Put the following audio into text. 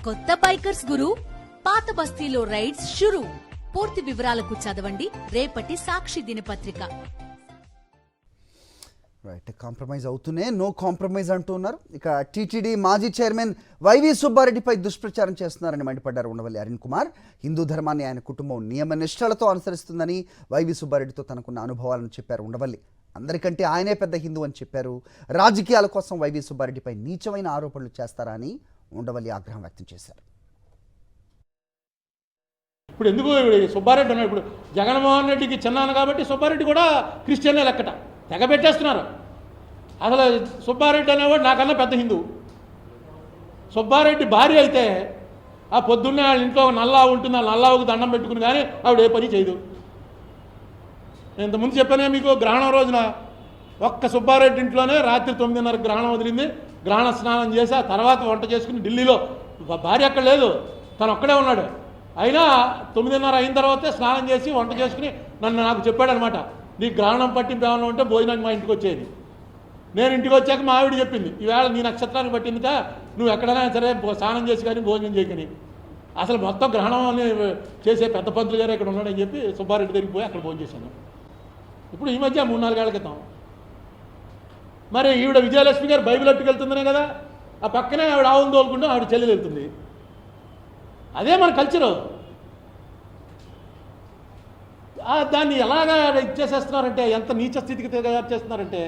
కొత్త బైకర్స్ గురు, పాత బస్తీలో రైడ్స్ షురు. పూర్తి వివరాలకు చదవండి రేపటి సాక్షి దినపత్రిక. రైట్, కాంప్రమైజ్ అవుతూనే నో కాంప్రమైజ్ అంటూ ఉన్నారు. ఇక టీటీడీ మాజీ చైర్మన్ వైవి సుబ్బారెడ్డిపై దుష్ప్రచారం చేస్తున్నారని మండిపడ్డారు ఉండవల్లి అరుణ్ కుమార్. హిందూ ధర్మాన్ని ఆయన కుటుంబం నియమ నిష్టలతో అనుసరిస్తుందని వైవి సుబ్బారెడ్డితో తనకున్న అనుభవాలను చెప్పారు ఉండవల్లి. అందరికంటే ఆయనే పెద్ద హిందూ అని చెప్పారు. రాజకీయాల కోసం వైవి సుబ్బారెడ్డిపై నీచమైన ఆరోపణలు చేస్తారా అని ఉండవల్లి ఆగ్రహం వ్యక్తం చేశారు. ఇప్పుడు ఎందుకు సుబ్బారెడ్డి ఉన్నాడు? ఇప్పుడు జగన్మోహన్ రెడ్డికి చిన్నాను కాబట్టి సుబ్బారెడ్డి కూడా క్రిస్టియనే లెక్కట తెగ పెట్టేస్తున్నారు. అసలు సుబ్బారెడ్డి అనేవాడు నాకన్నా పెద్ద హిందువు. సుబ్బారెడ్డి భార్య అయితే ఆ పొద్దున్నే వాళ్ళ ఇంట్లో నల్లా ఉంటుంది, ఆ నల్లావుకు దండం పెట్టుకుని కానీ ఆవిడ ఏ పని చేయదు. నేను ఇంతకుముందు చెప్పానే మీకు, గ్రహణం రోజున ఒక్క సుబ్బారెడ్డి ఇంట్లోనే రాత్రి 9:30 గ్రహణం వదిలింది. గ్రహణ స్నానం చేసి ఆ తర్వాత వంట చేసుకుని ఢిల్లీలో భార్య అక్కడ లేదు, తను ఒక్కడే ఉన్నాడు. అయినా 9:30 అయిన తర్వాతే స్నానం చేసి వంట చేసుకుని నాకు చెప్పాడనమాట, నీకు గ్రహణం పట్టింపు ఏమైనా ఉంటే భోజనానికి మా ఇంటికి వచ్చేది. నేను ఇంటికి వచ్చాక మా ఆవిడ చెప్పింది, ఈవేళ నీ నక్షత్రానికి పట్టిందిట, నువ్వు ఎక్కడైనా సరే స్నానం చేసి కానీ భోజనం చేయకని. అసలు మొత్తం గ్రహణం చేసే పెద్ద పంతులు గారు ఇక్కడ ఉన్నాడని చెప్పి సుబ్బారెడ్డి దగ్గరికి పోయి అక్కడ భోజనం చేశాను. ఇప్పుడు ఈ మధ్య 3-4 ఏళ్ల క్రితం. మరి ఈవిడ విజయలక్ష్మి గారు బైబిల్ అట్టుకెళ్తుందనే కదా, ఆ పక్కనే ఆవిడ ఆవును తోలుకుంటూ ఆవిడ చెల్లెలు వెళ్తుంది. అదే మన కల్చరు. దాన్ని ఎలాగా ఇచ్చేసేస్తున్నారంటే, ఎంత నీచ స్థితికి తయారు చేస్తున్నారంటే